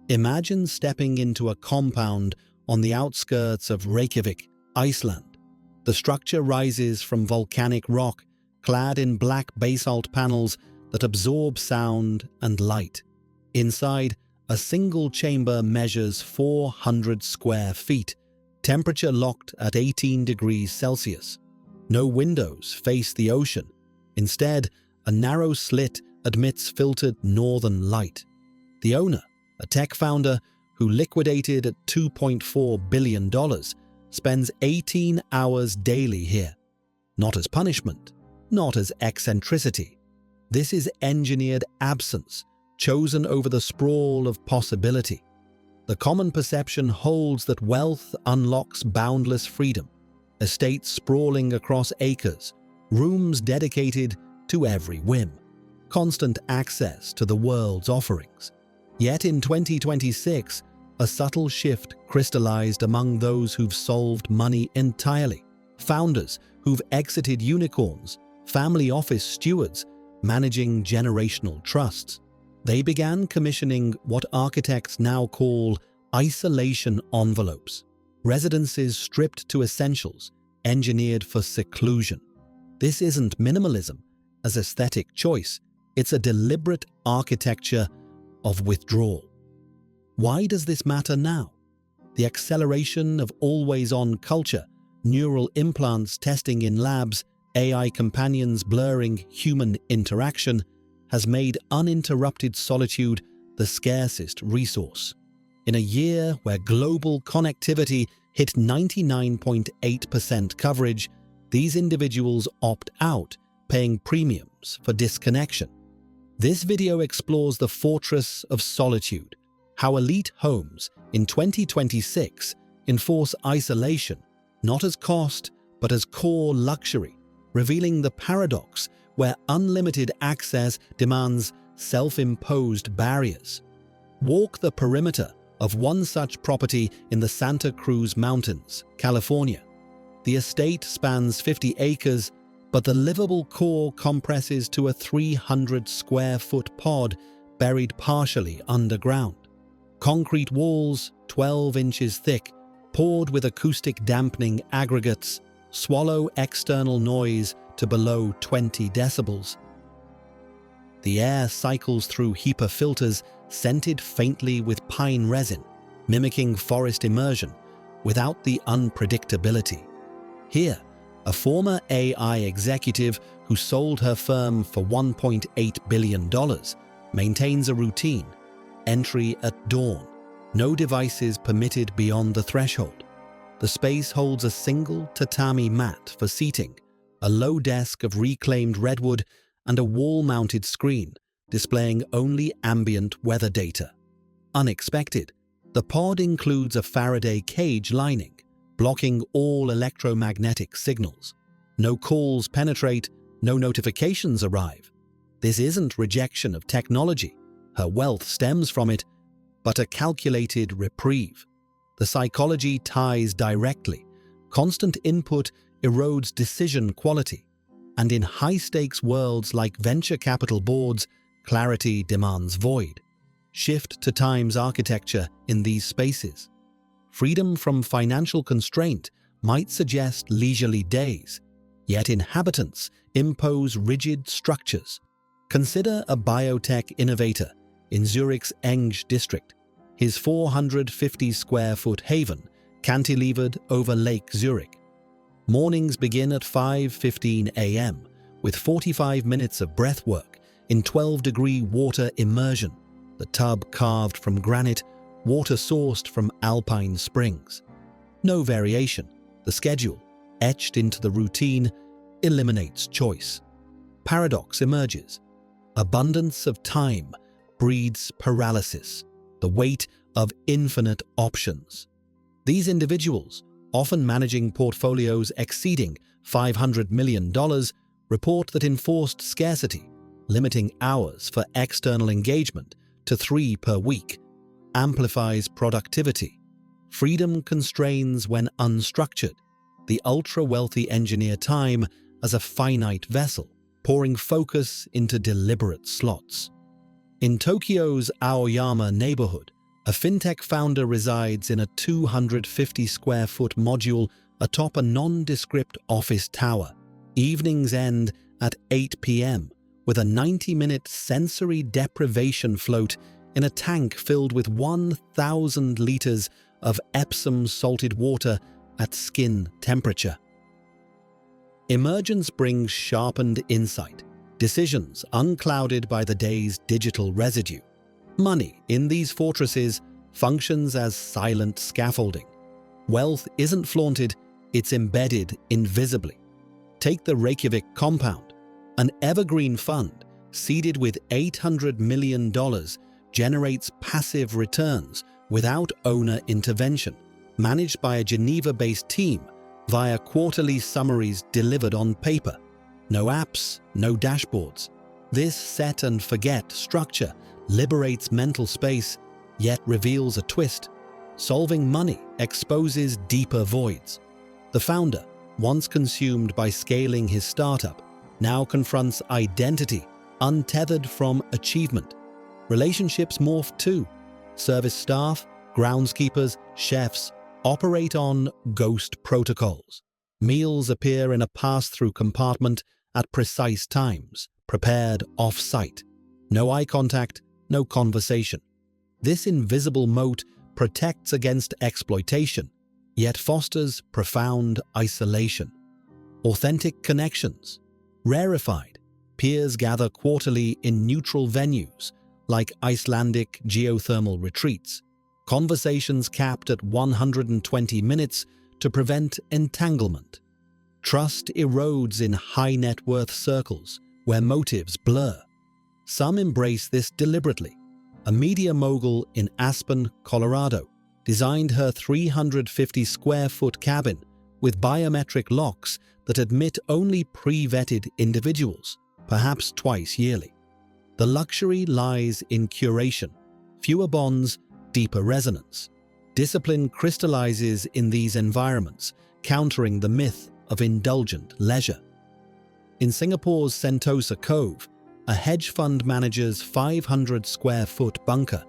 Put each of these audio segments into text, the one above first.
Imagine stepping into a compound on the outskirts of Reykjavik, Iceland. The structure rises from volcanic rock, clad in black basalt panels that absorb sound and light. Inside, a single chamber measures 400 square feet, temperature locked at 18 degrees Celsius. No windows face the ocean. Instead, a narrow slit admits filtered northern light. The owner, a tech founder who liquidated at $2.4 billion, spends 18 hours daily here. Not as punishment, not as eccentricity. This is engineered absence, chosen over the sprawl of possibility. The common perception holds that wealth unlocks boundless freedom, estates sprawling across acres, rooms dedicated to every whim, constant access to the world's offerings. Yet in 2026, a subtle shift crystallized among those who've solved money entirely. Founders who've exited unicorns, family office stewards, managing generational trusts. They began commissioning what architects now call isolation envelopes, residences stripped to essentials, engineered for seclusion. This isn't minimalism as aesthetic choice, it's a deliberate architecture of withdrawal. Why does this matter now? The acceleration of always-on culture, neural implants testing in labs, AI companions blurring human interaction, has made uninterrupted solitude the scarcest resource. In a year where global connectivity hit 99.8% coverage, these individuals opt out, paying premiums for disconnection. This video explores the fortress of solitude, how elite homes in 2026 enforce isolation not as cost but as core luxury, revealing the paradox where unlimited access demands self-imposed barriers. Walk the perimeter of one such property in the Santa Cruz Mountains, California. The estate spans 50 acres, but the livable core compresses to a 300-square-foot pod buried partially underground. Concrete walls, 12 inches thick, poured with acoustic dampening aggregates, swallow external noise to below 20 decibels. The air cycles through HEPA filters scented faintly with pine resin, mimicking forest immersion without the unpredictability. Here, a former AI executive who sold her firm for $1.8 billion maintains a routine: entry at dawn, no devices permitted beyond the threshold. The space holds a single tatami mat for seating, a low desk of reclaimed redwood, and a wall-mounted screen displaying only ambient weather data. Unexpected, the pod includes a Faraday cage lining, blocking all electromagnetic signals. No calls penetrate, no notifications arrive. This isn't rejection of technology, her wealth stems from it, but a calculated reprieve. The psychology ties directly. Constant input erodes decision quality, and in high-stakes worlds like venture capital boards, clarity demands void. Shift to time's architecture in these spaces. Freedom from financial constraint might suggest leisurely days, yet inhabitants impose rigid structures. Consider a biotech innovator in Zurich's Enge district, his 450-square-foot haven cantilevered over Lake Zurich. Mornings begin at 5:15 a.m. with 45 minutes of breathwork in 12-degree water immersion, the tub carved from granite, water sourced from alpine springs. No variation, the schedule, etched into the routine, eliminates choice. Paradox emerges. Abundance of time breeds paralysis, the weight of infinite options. These individuals, often managing portfolios exceeding $500 million, report that enforced scarcity, limiting hours for external engagement to 3 per week, amplifies productivity. Freedom constrains when unstructured. The ultra-wealthy engineer time as a finite vessel, pouring focus into deliberate slots. In Tokyo's Aoyama neighborhood, A fintech founder resides in a 250-square-foot module atop a nondescript office tower. Evenings end at 8 p.m. with a 90-minute sensory deprivation float in a tank filled with 1,000 liters of Epsom salted water at skin temperature. Emergence brings sharpened insight, decisions unclouded by the day's digital residue. Money in these fortresses functions as silent scaffolding. Wealth isn't flaunted, it's embedded invisibly. Take the Reykjavik compound. An evergreen fund, seeded with $800 million, generates passive returns without owner intervention, managed by a Geneva-based team via quarterly summaries delivered on paper. No apps, no dashboards. This set-and-forget structure liberates mental space, yet reveals a twist. Solving money exposes deeper voids. The founder, once consumed by scaling his startup, now confronts identity untethered from achievement. Relationships morph too. Service staff, groundskeepers, chefs operate on ghost protocols. Meals appear in a pass-through compartment at precise times, prepared off-site. No eye contact, no conversation. This invisible moat protects against exploitation, yet fosters profound isolation. Authentic connections. Rarefied, peers gather quarterly in neutral venues like Icelandic geothermal retreats. Conversations capped at 120 minutes to prevent entanglement. Trust erodes in high-net-worth circles where motives blur. Some embrace this deliberately. A media mogul in Aspen, Colorado, designed her 350-square-foot cabin with biometric locks that admit only pre-vetted individuals, perhaps twice yearly. The luxury lies in curation. Fewer bonds, deeper resonance. Discipline crystallizes in these environments, countering the myth of indulgent leisure. In Singapore's Sentosa Cove, a hedge fund manager's 500-square-foot bunker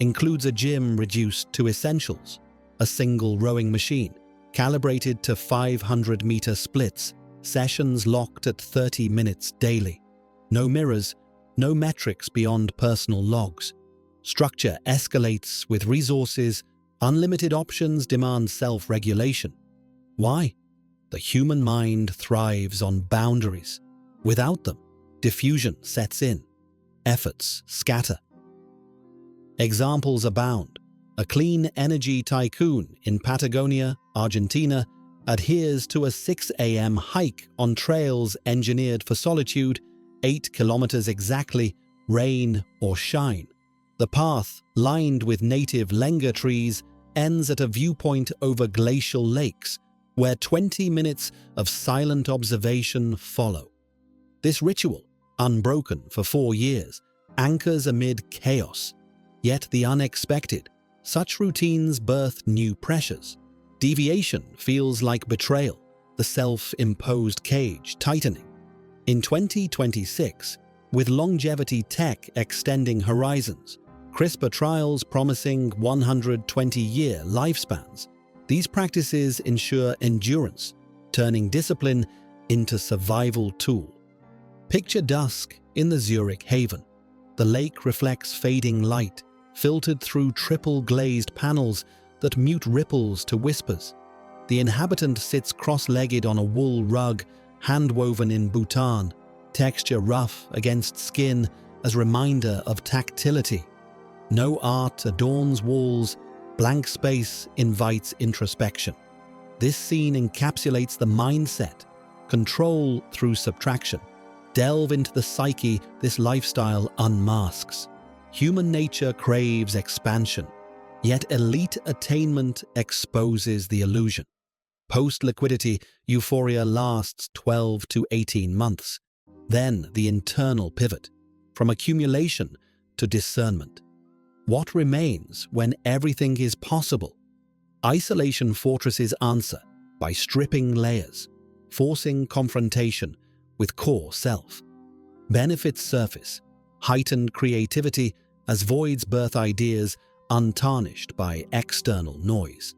includes a gym reduced to essentials, a single rowing machine, calibrated to 500-meter splits, sessions locked at 30 minutes daily. No mirrors, no metrics beyond personal logs. Structure escalates with resources, unlimited options demand self-regulation. Why? The human mind thrives on boundaries. Without them, diffusion sets in. Efforts scatter. Examples abound. A clean energy tycoon in Patagonia, Argentina, adheres to a 6 a.m. hike on trails engineered for solitude, 8 kilometers exactly, rain or shine. The path, lined with native lenga trees, ends at a viewpoint over glacial lakes, where 20 minutes of silent observation follow. This ritual, unbroken for 4 years, anchors amid chaos. Yet the unexpected, such routines birth new pressures. Deviation feels like betrayal, the self-imposed cage tightening. In 2026, with longevity tech extending horizons, CRISPR trials promising 120-year lifespans, these practices ensure endurance, turning discipline into survival tool. Picture dusk in the Zurich haven. The lake reflects fading light, filtered through triple-glazed panels that mute ripples to whispers. The inhabitant sits cross-legged on a wool rug, hand-woven in Bhutan, texture rough against skin as reminder of tactility. No art adorns walls, blank space invites introspection. This scene encapsulates the mindset, control through subtraction. Delve into the psyche this lifestyle unmasks. Human nature craves expansion, yet elite attainment exposes the illusion. Post-liquidity, euphoria lasts 12 to 18 months. Then the internal pivot, from accumulation to discernment. What remains when everything is possible? Isolation fortresses answer by stripping layers, forcing confrontation with core self. Benefits surface, heightened creativity as voids birth ideas untarnished by external noise.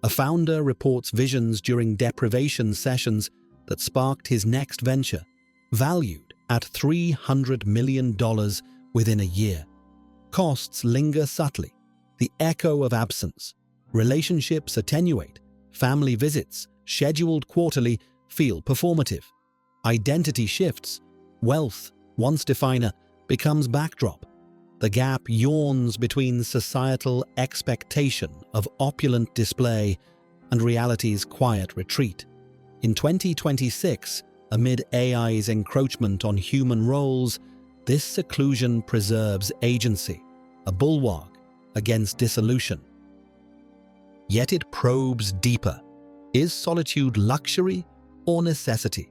A founder reports visions during deprivation sessions that sparked his next venture, valued at $300 million within a year. Costs linger subtly, the echo of absence. Relationships attenuate, family visits, scheduled quarterly, feel performative. Identity shifts, wealth, once definer, becomes backdrop. The gap yawns between societal expectation of opulent display and reality's quiet retreat. In 2026, amid AI's encroachment on human roles, this seclusion preserves agency, a bulwark against dissolution. Yet it probes deeper. Is solitude luxury or necessity?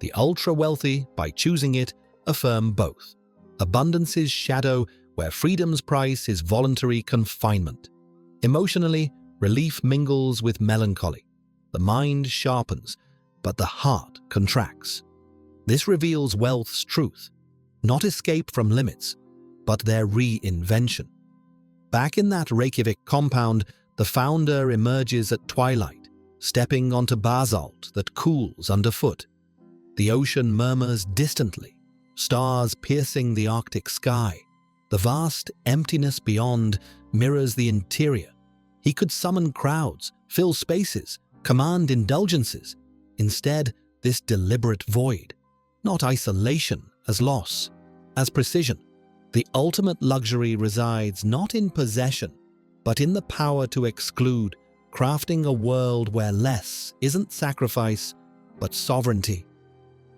The ultra-wealthy, by choosing it, affirm both. Abundance's shadow, where freedom's price is voluntary confinement. Emotionally, relief mingles with melancholy. The mind sharpens, but the heart contracts. This reveals wealth's truth, not escape from limits, but their reinvention. Back in that Reykjavik compound, the founder emerges at twilight, stepping onto basalt that cools underfoot. The ocean murmurs distantly, stars piercing the Arctic sky. The vast emptiness beyond mirrors the interior. He could summon crowds, fill spaces, command indulgences. Instead, this deliberate void, not isolation as loss, as precision. The ultimate luxury resides not in possession, but in the power to exclude, crafting a world where less isn't sacrifice, but sovereignty.